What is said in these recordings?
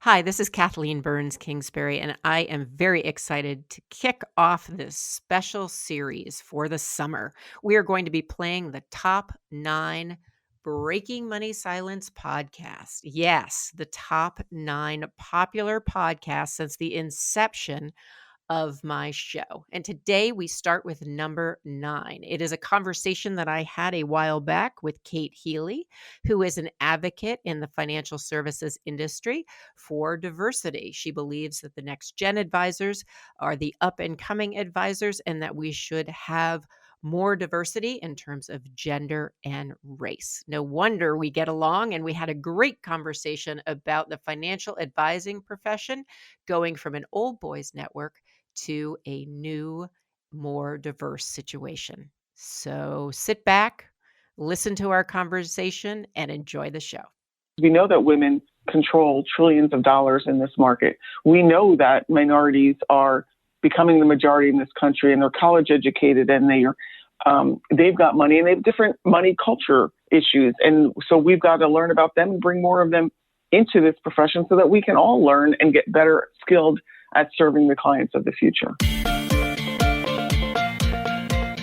Hi, this is Kathleen Burns Kingsbury, and I am very excited to kick off this special series for the summer. We are going to be playing the top 9 Breaking Money Silence podcast. Yes, the top 9 popular podcasts since the inception of my show. And today we start with number 9. It is a conversation that I had a while back with Kate Healy, who is an advocate in the financial services industry for diversity. She believes that the NextGen advisors are the up and coming advisors and that we should have more diversity in terms of gender and race. No wonder we get along, and we had a great conversation about the financial advising profession going from an old boys network to a new, more diverse situation. So sit back, listen to our conversation, and enjoy the show. We know that women control trillions of dollars in this market. We know that minorities are becoming the majority in this country, and they're college educated, and they've got money, and they have different money culture issues. And so we've got to learn about them and bring more of them into this profession so that we can all learn and get better skilled at serving the clients of the future.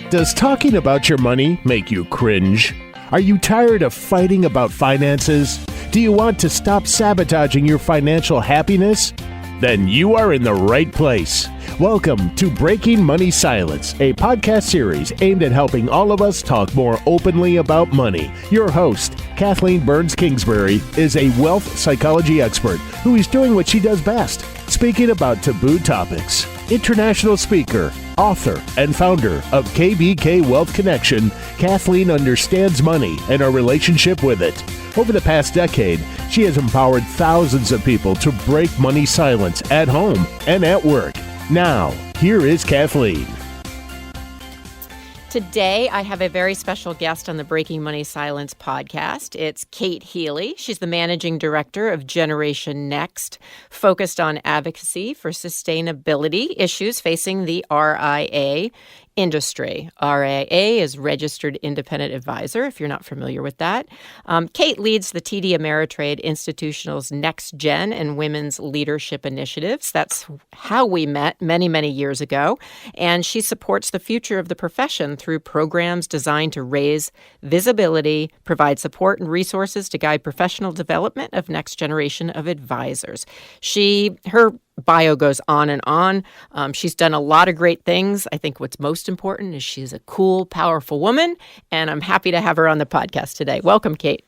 Does talking about your money make you cringe? Are you tired of fighting about finances? Do you want to stop sabotaging your financial happiness? Then you are in the right place. Welcome to Breaking Money Silence, a podcast series aimed at helping all of us talk more openly about money. Your host, Kathleen Burns Kingsbury, is a wealth psychology expert who is doing what she does best, speaking about taboo topics. International speaker, author, and founder of KBK Wealth Connection, Kathleen understands money and our relationship with it. Over the past decade, she has empowered thousands of people to break money silence at home and at work. Now, here is Kathleen. Today, I have a very special guest on the Breaking Money Silence podcast. It's Kate Healy. She's the managing director of Generation Next, focused on advocacy for sustainability issues facing the RIA industry. RIA is Registered Independent Advisor, if you're not familiar with that. Kate leads the TD Ameritrade Institutional's NextGen and Women's Leadership Initiatives. That's how we met many, many years ago. And she supports the future of the profession through programs designed to raise visibility, provide support and resources to guide professional development of next generation of advisors. Her bio goes on and on. She's done a lot of great things. I think what's most important is she's a cool, powerful woman, and I'm happy to have her on the podcast today. Welcome, Kate.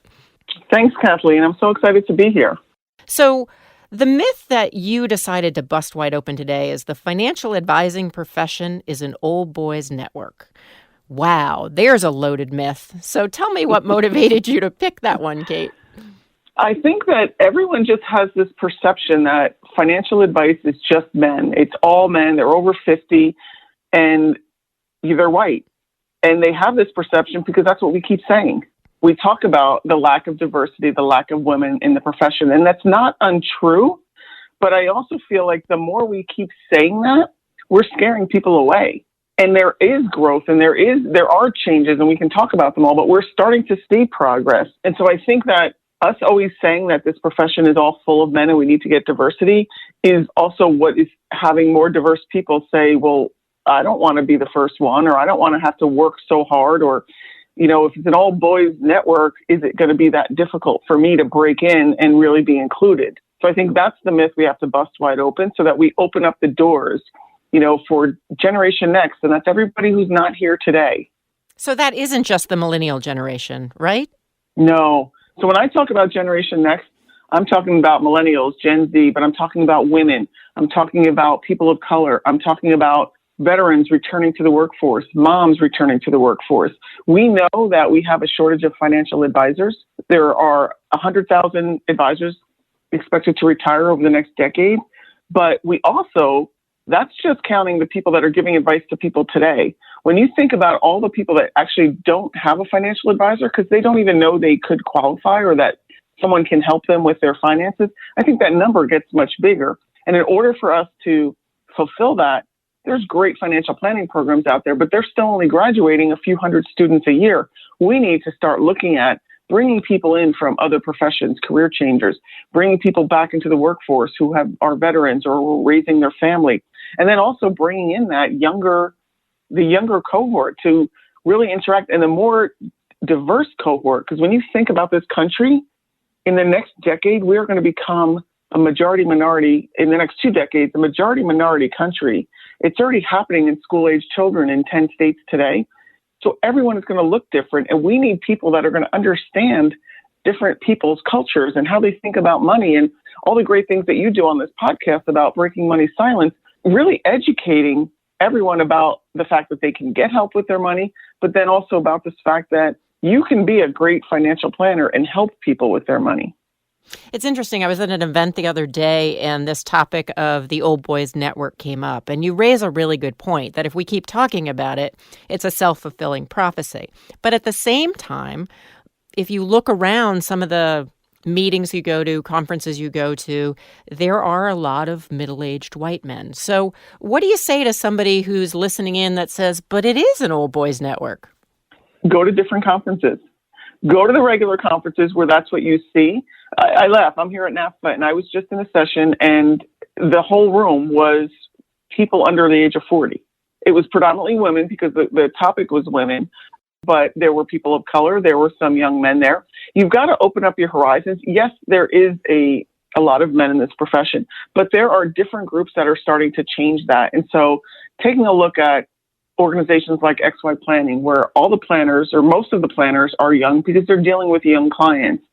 Thanks, Kathleen. I'm so excited to be here. So the myth that you decided to bust wide open today is the financial advising profession is an old boys network. Wow, there's a loaded myth. So tell me what motivated you to pick that one, Kate. I think that everyone just has this perception that financial advice is just men. It's all men. They're over 50 and they're white. And they have this perception because that's what we keep saying. We talk about the lack of diversity, the lack of women in the profession, and that's not untrue. But I also feel like the more we keep saying that, we're scaring people away. And there is growth and there are changes, and we can talk about them all, but we're starting to see progress. And so I think that us always saying that this profession is all full of men and we need to get diversity is also what is having more diverse people say, well, I don't want to be the first one, or I don't want to have to work so hard, or, if it's an all boys network, is it going to be that difficult for me to break in and really be included? So I think that's the myth we have to bust wide open so that we open up the doors, for Generation Next. And that's everybody who's not here today. So that isn't just the millennial generation, right? No. So when I talk about Generation Next, I'm talking about millennials, Gen Z, but I'm talking about women. I'm talking about people of color. I'm talking about veterans returning to the workforce, moms returning to the workforce. We know that we have a shortage of financial advisors. There are 100,000 advisors expected to retire over the next decade. But that's just counting the people that are giving advice to people today. When you think about all the people that actually don't have a financial advisor because they don't even know they could qualify or that someone can help them with their finances, I think that number gets much bigger. And in order for us to fulfill that, there's great financial planning programs out there, but they're still only graduating a few hundred students a year. We need to start looking at bringing people in from other professions, career changers, bringing people back into the workforce who are veterans or raising their family. And then also bringing in the younger cohort to really interact, and a more diverse cohort. Because when you think about this country, in the next decade, we are going to become a majority minority. In the next 2 decades, a majority minority country. It's already happening in school-age children in 10 states today. So everyone is going to look different, and we need people that are going to understand different people's cultures and how they think about money, and all the great things that you do on this podcast about breaking money silence, really educating everyone about the fact that they can get help with their money, but then also about this fact that you can be a great financial planner and help people with their money. It's interesting. I was at an event the other day, and this topic of the Old Boys Network came up. And you raise a really good point that if we keep talking about it, it's a self-fulfilling prophecy. But at the same time, if you look around some of the meetings you go to, conferences you go to, there are a lot of middle-aged white men. So what do you say to somebody who's listening in that says, but it is an Old Boys Network? Go to different conferences. Go to the regular conferences where that's what you see. I laugh. I'm here at NAPFA, and I was just in a session, and the whole room was people under the age of 40. It was predominantly women because the topic was women, but there were people of color. There were some young men there. You've got to open up your horizons. Yes, there is a lot of men in this profession, but there are different groups that are starting to change that. And so taking a look at organizations like XY Planning, where all the planners or most of the planners are young because they're dealing with young clients.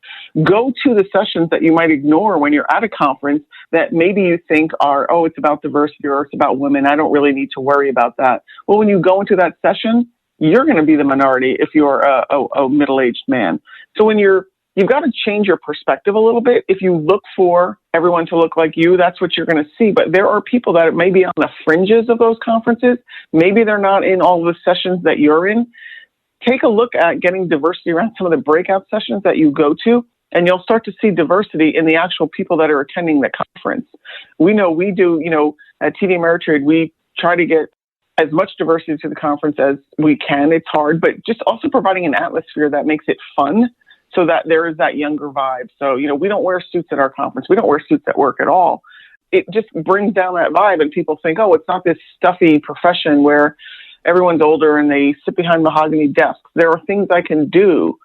Go to the sessions that you might ignore when you're at a conference that maybe you think are, oh, it's about diversity or it's about women. I don't really need to worry about that. Well, when you go into that session, you're going to be the minority if you're a middle-aged man. So you've got to change your perspective a little bit. If you look for everyone to look like you, that's what you're going to see. But there are people that may be on the fringes of those conferences. Maybe they're not in all the sessions that you're in. Take a look at getting diversity around some of the breakout sessions that you go to, and you'll start to see diversity in the actual people that are attending the conference. We know we do, at TD Ameritrade, we try to get as much diversity to the conference as we can. It's hard, but just also providing an atmosphere that makes it fun, so that there is that younger vibe. So, we don't wear suits at our conference. We don't wear suits at work at all. It just brings down that vibe, and people think, oh, it's not this stuffy profession where everyone's older and they sit behind mahogany desks. There are things I can do.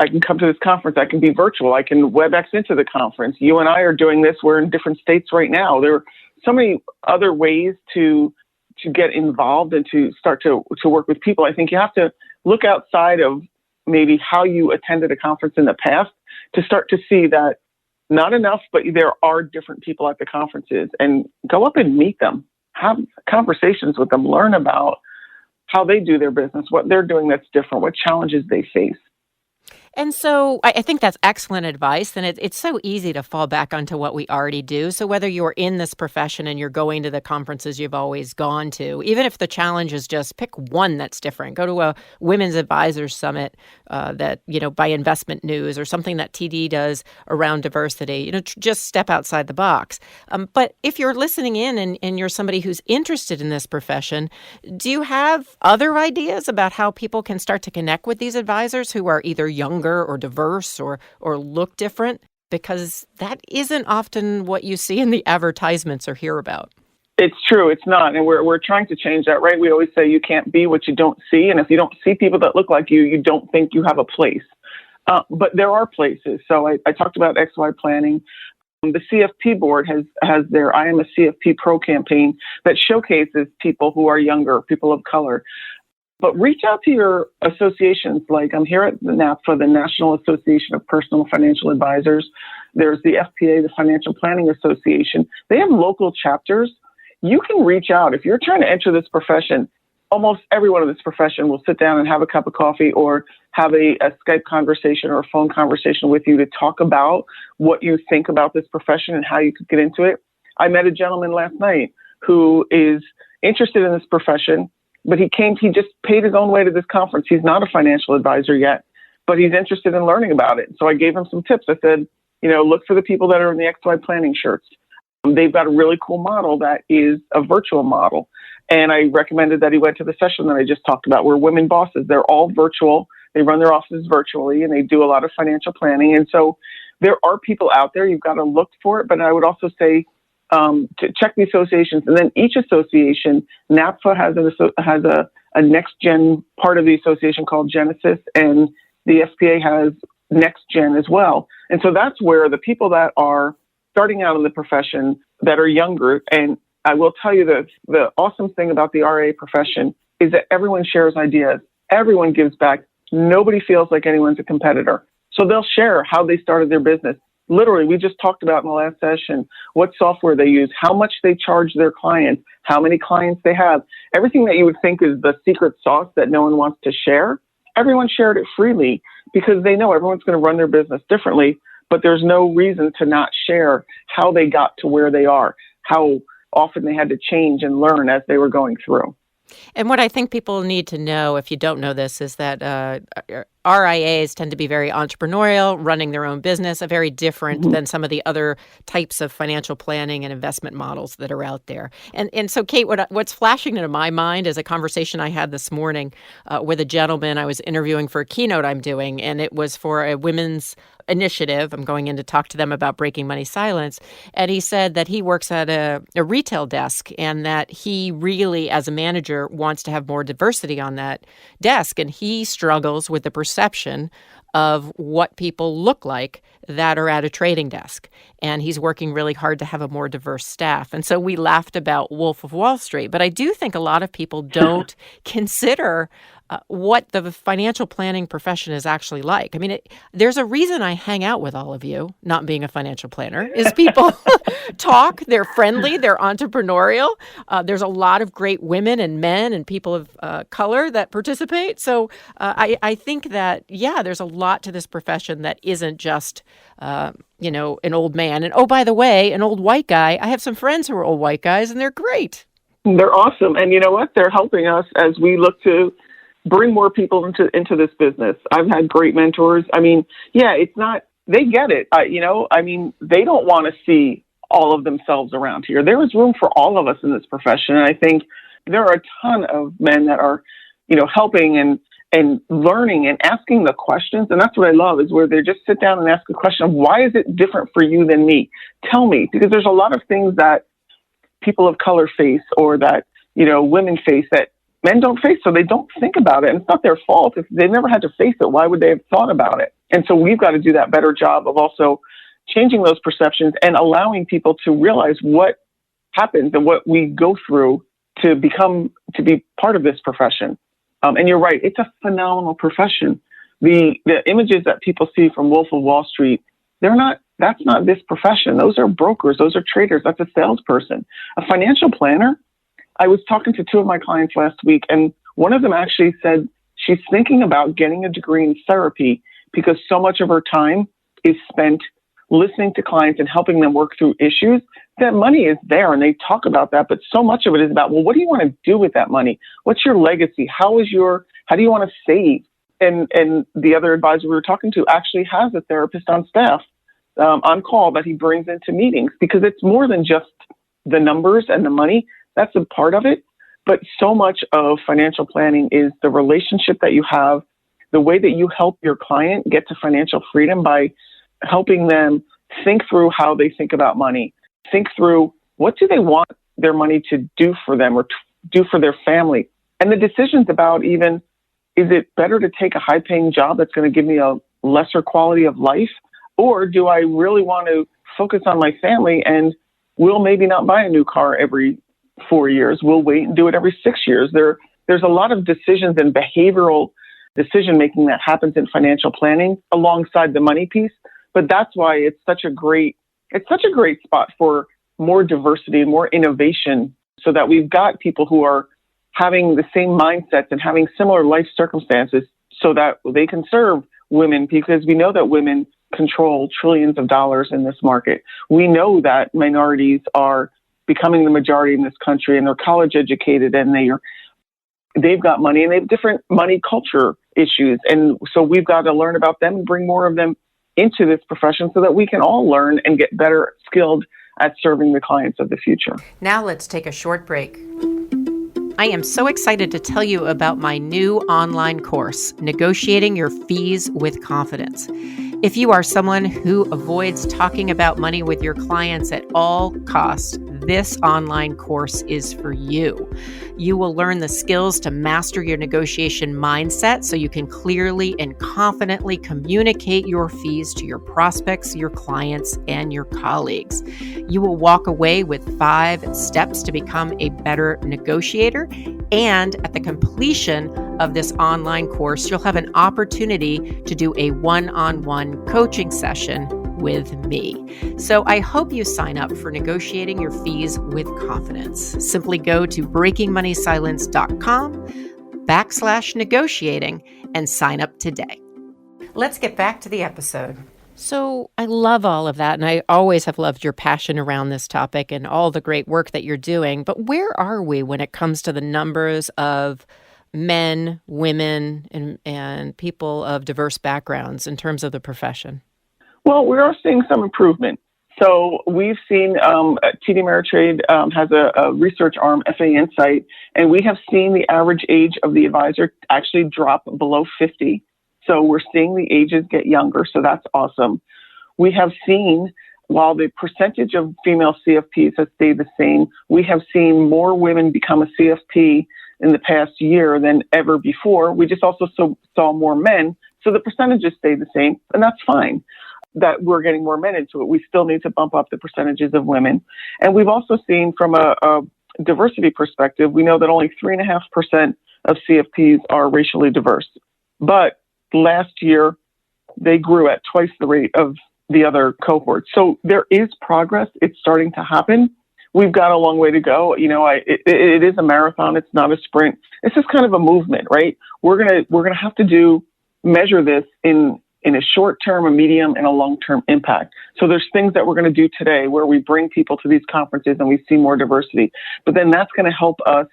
I can come to this conference. I can be virtual. I can WebEx into the conference. You and I are doing this. We're in different states right now. There are so many other ways to get involved and to start to work with people. I think you have to look outside of maybe how you attended a conference in the past to start to see that not enough, but there are different people at the conferences, and go up and meet them, have conversations with them, learn about how they do their business, what they're doing that's different, what challenges they face. And so I think that's excellent advice. And it's so easy to fall back onto what we already do. So whether you're in this profession and you're going to the conferences you've always gone to, even if the challenge is just pick one that's different, go to a Women's Advisors Summit that, by InvestmentNews, or something that TD does around diversity, just step outside the box. But if you're listening in and you're somebody who's interested in this profession, do you have other ideas about how people can start to connect with these advisors who are either younger or diverse or look different? Because that isn't often what you see in the advertisements or hear about. It's true. It's not. And we're trying to change that, right? We always say you can't be what you don't see. And if you don't see people that look like you, you don't think you have a place. But there are places. So I talked about XY Planning. The CFP board has their I Am a CFP Pro campaign that showcases people who are younger, people of color. But reach out to your associations. Like I'm here at the NAPFA, the National Association of Personal Financial Advisors. There's the FPA, the Financial Planning Association. They have local chapters. You can reach out. If you're trying to enter this profession, almost everyone in this profession will sit down and have a cup of coffee or have a Skype conversation or a phone conversation with you to talk about what you think about this profession and how you could get into it. I met a gentleman last night who is interested in this profession, but he just paid his own way to this conference. He's not a financial advisor yet, but he's interested in learning about it. So I gave him some tips. I said, look for the people that are in the XY Planning shirts. They've got a really cool model that is a virtual model. And I recommended that he went to the session that I just talked about, where women bosses, they're all virtual. They run their offices virtually, and they do a lot of financial planning. And so there are people out there. You've got to look for it. But I would also say to check the associations. And then each association, NAPFA has a NextGen part of the association called Genesis, and the SPA has NextGen as well. And so that's where the people that are starting out in the profession that are younger, and I will tell you that the awesome thing about the RIA profession is that everyone shares ideas. Everyone gives back. Nobody feels like anyone's a competitor. So they'll share how they started their business. Literally, we just talked about in the last session what software they use, how much they charge their clients, how many clients they have. Everything that you would think is the secret sauce that no one wants to share, everyone shared it freely because they know everyone's going to run their business differently, but there's no reason to not share how they got to where they are, how often they had to change and learn as they were going through. And what I think people need to know, if you don't know this, is that RIAs tend to be very entrepreneurial, running their own business, very different than some of the other types of financial planning and investment models that are out there. And so, Kate, what's flashing into my mind is a conversation I had this morning with a gentleman I was interviewing for a keynote I'm doing, and it was for a women's initiative. I'm going in to talk to them about breaking money silence. And he said that he works at a retail desk and that he really, as a manager, wants to have more diversity on that desk. And he struggles with the perception of what people look like that are at a trading desk. And he's working really hard to have a more diverse staff. And so we laughed about Wolf of Wall Street. But I do think a lot of people don't consider what the financial planning profession is actually like. I mean, there's a reason I hang out with all of you, not being a financial planner, is people talk, they're friendly, they're entrepreneurial. There's a lot of great women and men and people of color that participate. So I think that, yeah, there's a lot to this profession that isn't just, an old man. And oh, by the way, an old white guy. I have some friends who are old white guys, and they're great. They're awesome. And you know what? They're helping us as we look to bring more people into this business. I've had great mentors. I mean, yeah, it's not, they get it. They don't want to see all of themselves around here. There is room for all of us in this profession. And I think there are a ton of men that are, helping and learning and asking the questions. And that's what I love, is where they just sit down and ask a question of, why is it different for you than me? Tell me, because there's a lot of things that people of color face, or that, women face, that men don't face, so they don't think about it. And it's not their fault. If they never had to face it, why would they have thought about it? And so we've got to do that better job of also changing those perceptions and allowing people to realize what happens and what we go through to be part of this profession. And you're right, it's a phenomenal profession. The images that people see from Wolf of Wall Street, that's not this profession. Those are brokers, those are traders, that's a salesperson. A financial planner, I was talking to two of my clients last week, and one of them actually said she's thinking about getting a degree in therapy because so much of her time is spent listening to clients and helping them work through issues. That money is there, and they talk about that, but so much of it is about, well, what do you want to do with that money? What's your legacy? How do you want to save? And the other advisor we were talking to actually has a therapist on staff, on call, that he brings into meetings, because it's more than just the numbers and the money. That's a part of it. But so much of financial planning is the relationship that you have, the way that you help your client get to financial freedom by helping them think through how they think about money, think through what do they want their money to do for them or do for their family. And the decisions about even, is it better to take a high-paying job that's going to give me a lesser quality of life? Or do I really want to focus on my family and we'll maybe not buy a new car every 4 years. We'll wait and do it every 6 years. There's a lot of decisions and behavioral decision-making that happens in financial planning alongside the money piece. But that's why it's such a great spot for more diversity and more innovation, so that we've got people who are having the same mindsets and having similar life circumstances so that they can serve women, because we know that women control trillions of dollars in this market. We know that minorities are becoming the majority in this country, and they're college educated, and they've got money, and they have different money culture issues. And so we've got to learn about them and bring more of them into this profession so that we can all learn and get better skilled at serving the clients of the future. Now let's take a short break. I am so excited to tell you about my new online course, Negotiating Your Fees with Confidence. If you are someone who avoids talking about money with your clients at all costs, this online course is for you. You will learn the skills to master your negotiation mindset so you can clearly and confidently communicate your fees to your prospects, your clients, and your colleagues. You will walk away with 5 steps to become a better negotiator. And at the completion of this online course, you'll have an opportunity to do a one-on-one coaching session with me. So I hope you sign up for Negotiating Your Fees with Confidence. Simply go to breakingmoneysilence.com/negotiating and sign up today. Let's get back to the episode. So I love all of that, and I always have loved your passion around this topic and all the great work that you're doing. But where are we when it comes to the numbers of men, women, and people of diverse backgrounds in terms of the profession? Well, we are seeing some improvement. So we've seen TD Ameritrade has a research arm, FA Insight, and we have seen the average age of the advisor actually drop below 50. So we're seeing the ages get younger, so that's awesome. We have seen, while the percentage of female CFPs has stayed the same, we have seen more women become a CFP in the past year than ever before. We just also saw more men, so the percentages stayed the same, and that's fine. That we're getting more men into it. We still need to bump up the percentages of women. And we've also seen from a diversity perspective, we know that only 3.5% of CFPs are racially diverse. But last year, they grew at twice the rate of the other cohorts. So there is progress. It's starting to happen. We've got a long way to go. You know, it is a marathon. It's not a sprint. It's just kind of a movement, right? We're gonna have to measure this in a short-term, a medium, and a long-term impact. So there's things that we're going to do today where we bring people to these conferences and we see more diversity. But then that's going to help us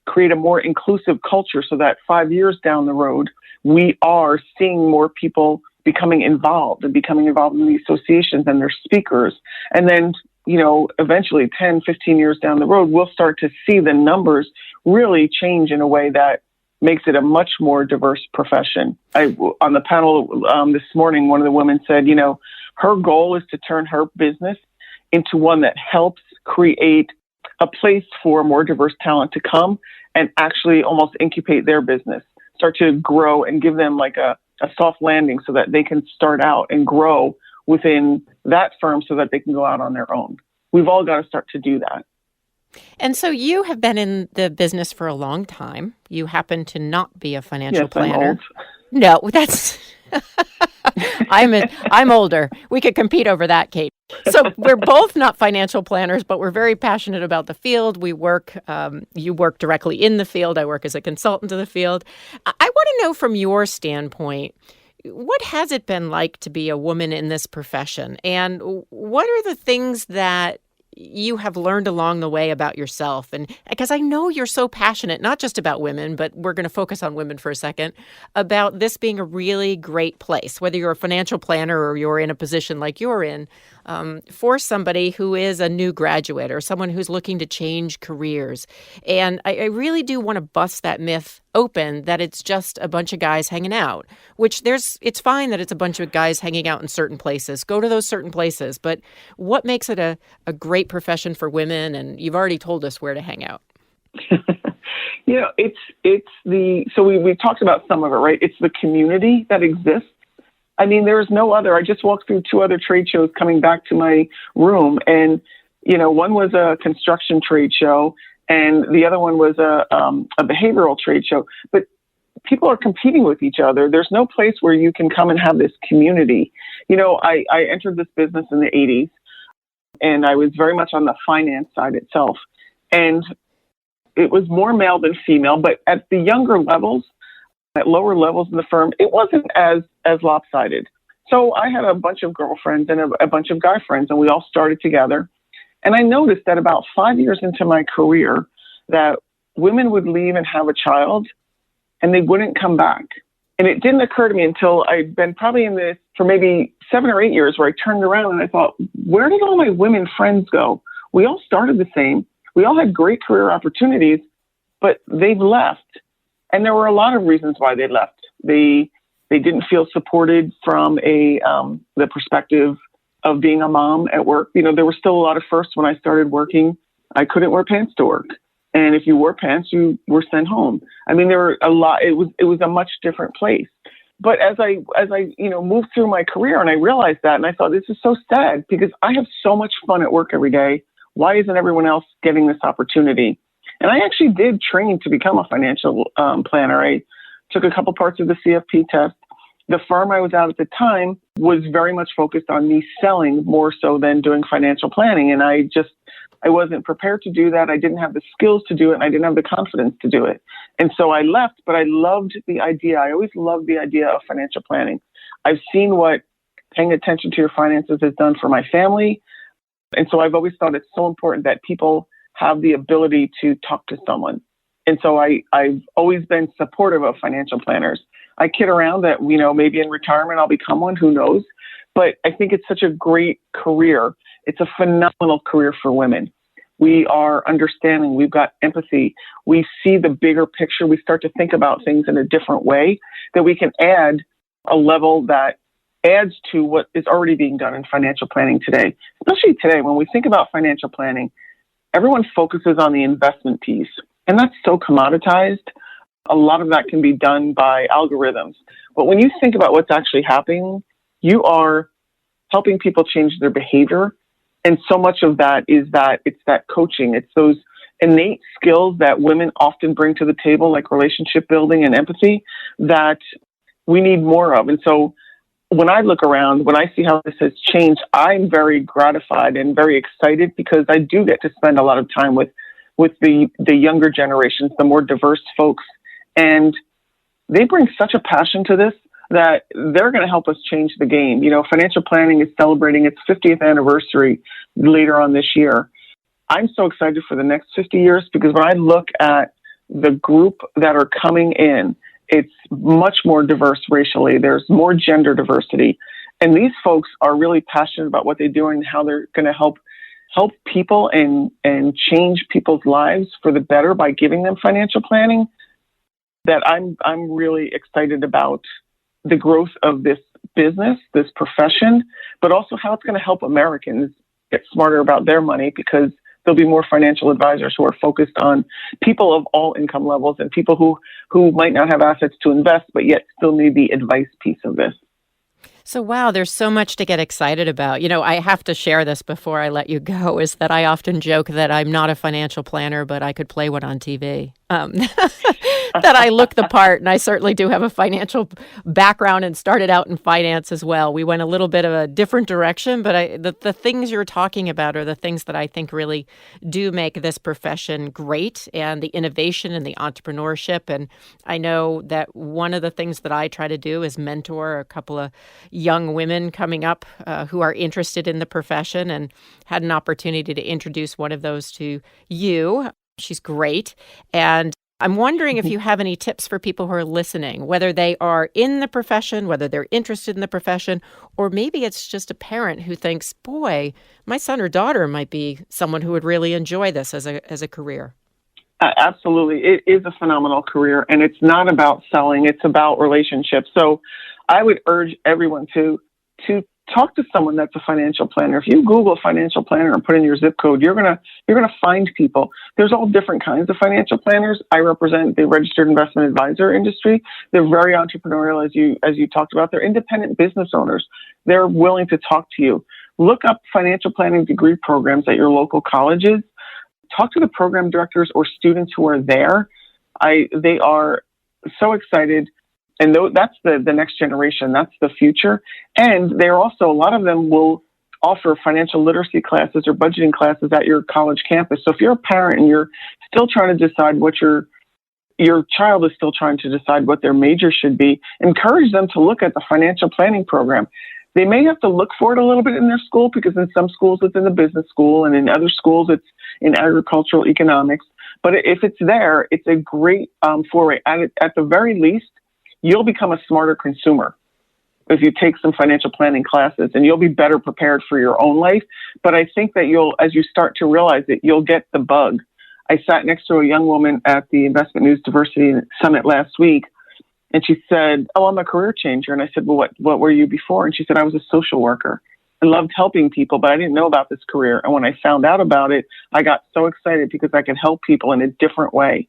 create a more inclusive culture so that 5 years down the road, we are seeing more people becoming involved in the associations and their speakers. And then, you know, eventually 10, 15 years down the road, we'll start to see the numbers really change in a way that makes it a much more diverse profession. On the panel this morning, one of the women said, you know, her goal is to turn her business into one that helps create a place for more diverse talent to come and actually almost incubate their business, start to grow and give them like a soft landing so that they can start out and grow within that firm so that they can go out on their own. We've all got to start to do that. And so you have been in the business for a long time. You happen to not be a financial planner. I'm old. No, that's I'm older. We could compete over that, Kate. So we're both not financial planners, but we're very passionate about the field. We work, you work directly in the field. I work as a consultant to the field. I want to know from your standpoint, what has it been like to be a woman in this profession? And what are the things that you have learned along the way about yourself? And because I know you're so passionate, not just about women, but we're going to focus on women for a second, about this being a really great place, whether you're a financial planner or you're in a position like you're in, for somebody who is a new graduate or someone who's looking to change careers. And I really do want to bust that myth open that it's just a bunch of guys hanging out, which it's fine that it's a bunch of guys hanging out in certain places. Go to those certain places. But what makes it a great profession for women? And you've already told us where to hang out. You know, so we talked about some of it, right? It's the community that exists. I mean, there is no other. I just walked through 2 other trade shows coming back to my room. And, you know, one was a construction trade show and the other one was a behavioral trade show. But people are competing with each other. There's no place where you can come and have this community. You know, I entered this business in the 80s and I was very much on the finance side itself. And it was more male than female, but at the younger levels, at lower levels in the firm, it wasn't as lopsided. So I had a bunch of girlfriends and a bunch of guy friends, and we all started together. And I noticed that about 5 years into my career, that women would leave and have a child, and they wouldn't come back. And it didn't occur to me until I'd been probably in this for maybe 7 or 8 years, where I turned around and I thought, where did all my women friends go? We all started the same. We all had great career opportunities, but they've left. And there were a lot of reasons why they left. They didn't feel supported from the perspective of being a mom at work. There were still a lot of firsts when I started working. I couldn't wear pants to work. And if you wore pants, you were sent home. I mean, there were a lot. It was a much different place. But as I moved through my career and I realized that, and I thought, this is so sad because I have so much fun at work every day. Why isn't everyone else getting this opportunity? And I actually did train to become a financial planner. I took a couple parts of the CFP test. The firm I was at the time was very much focused on me selling more so than doing financial planning. And I wasn't prepared to do that. I didn't have the skills to do it, and I didn't have the confidence to do it. And so I left, but I loved the idea. I always loved the idea of financial planning. I've seen what paying attention to your finances has done for my family. And so I've always thought it's so important that people have the ability to talk to someone. And so I've always been supportive of financial planners. I kid around that, maybe in retirement I'll become one, who knows? But I think it's such a great career. It's a phenomenal career for women. We are understanding. We've got empathy. We see the bigger picture. We start to think about things in a different way, that we can add a level that adds to what is already being done in financial planning today. Especially today, when we think about financial planning, everyone focuses on the investment piece, and that's so commoditized. A lot of that can be done by algorithms. But when you think about what's actually happening, you are helping people change their behavior. And so much of that is that it's that coaching. It's those innate skills that women often bring to the table, like relationship building and empathy, that we need more of. And so when I look around, when I see how this has changed, I'm very gratified and very excited because I do get to spend a lot of time with the younger generations, the more diverse folks. And they bring such a passion to this that they're going to help us change the game. Financial planning is celebrating its 50th anniversary later on this year. I'm so excited for the next 50 years because when I look at the group that are coming in, it's much more diverse racially. There's more gender diversity. And these folks are really passionate about what they're doing and how they're going to help people and change people's lives for the better by giving them financial planning. That I'm really excited about the growth of this business, this profession, but also how it's going to help Americans get smarter about their money because there'll be more financial advisors who are focused on people of all income levels and people who might not have assets to invest, but yet still need the advice piece of this. So, wow, there's so much to get excited about. I have to share this before I let you go, is that I often joke that I'm not a financial planner, but I could play one on TV. That I look the part, and I certainly do have a financial background and started out in finance as well. We went a little bit of a different direction, but the things you're talking about are the things that I think really do make this profession great, and the innovation and the entrepreneurship. And I know that one of the things that I try to do is mentor a couple of young women coming up who are interested in the profession, and had an opportunity to introduce one of those to you. She's great. And I'm wondering if you have any tips for people who are listening, whether they are in the profession, whether they're interested in the profession, or maybe it's just a parent who thinks, boy, my son or daughter might be someone who would really enjoy this as a career. Absolutely. It is a phenomenal career, and it's not about selling. It's about relationships. So I would urge everyone to talk to someone that's a financial planner. If you Google financial planner and put in your zip code, you're gonna find people. There's all different kinds of financial planners. I represent the registered investment advisor industry. They're very entrepreneurial, as you talked about. They're independent business owners. They're willing to talk to you. Look up financial planning degree programs at your local colleges. Talk to the program directors or students who are there. They are so excited. And that's the next generation. That's the future. And they're also, a lot of them will offer financial literacy classes or budgeting classes at your college campus. So if you're a parent and you're still trying to decide what your child is still trying to decide what their major should be, encourage them to look at the financial planning program. They may have to look for it a little bit in their school because in some schools it's in the business school and in other schools it's in agricultural economics. But if it's there, it's a great foray. At the very least, you'll become a smarter consumer if you take some financial planning classes, and you'll be better prepared for your own life. But I think that as you start to realize it, you'll get the bug. I sat next to a young woman at the InvestmentNews Diversity Summit last week, and she said, "Oh, I'm a career changer." And I said, "Well, what were you before?" And she said, "I was a social worker. I loved helping people, but I didn't know about this career. And when I found out about it, I got so excited because I could help people in a different way."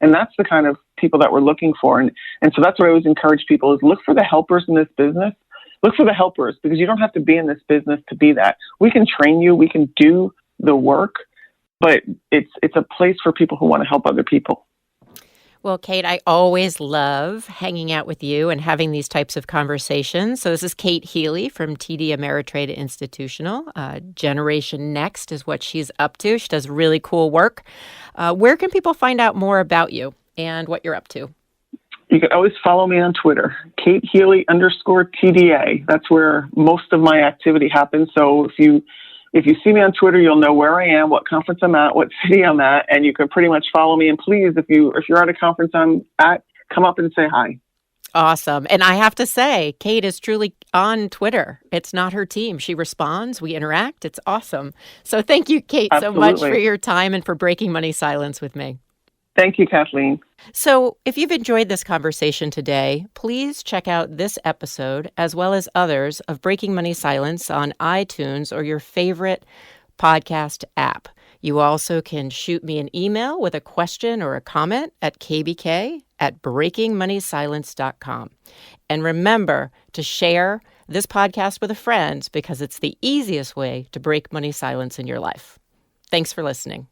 And that's the kind of people that we're looking for. And so that's what I always encourage people is look for the helpers in this business. Look for the helpers, because you don't have to be in this business to be that. We can train you. We can do the work, but it's a place for people who want to help other people. Well, Kate, I always love hanging out with you and having these types of conversations. So this is Kate Healy from TD Ameritrade Institutional. Generation Next is what she's up to. She does really cool work. Where can people find out more about you and what you're up to? You can always follow me on Twitter, Kate Healy _TDA. That's where most of my activity happens. So if you see me on Twitter, you'll know where I am, what conference I'm at, what city I'm at, and you can pretty much follow me. And please, if you're at a conference I'm at, come up and say hi. Awesome. And I have to say, Kate is truly on Twitter. It's not her team. She responds. We interact. It's awesome. So thank you, Kate, Absolutely. so much for your time and for breaking money silence with me. Thank you, Kathleen. So if you've enjoyed this conversation today, please check out this episode as well as others of Breaking Money Silence on iTunes or your favorite podcast app. You also can shoot me an email with a question or a comment at kbk@breakingmoneysilence.com. And remember to share this podcast with a friend because it's the easiest way to break money silence in your life. Thanks for listening.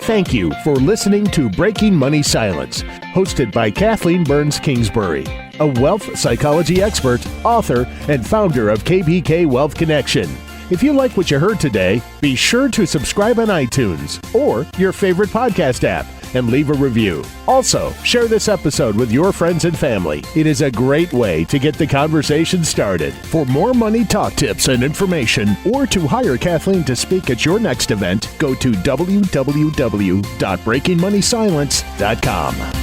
Thank you for listening to Breaking Money Silence, hosted by Kathleen Burns Kingsbury, a wealth psychology expert, author, and founder of KBK Wealth Connection. If you like what you heard today, be sure to subscribe on iTunes or your favorite podcast app and leave a review. Also, share this episode with your friends and family. It is a great way to get the conversation started. For more money talk tips and information, or to hire Kathleen to speak at your next event, go to www.breakingmoneysilence.com.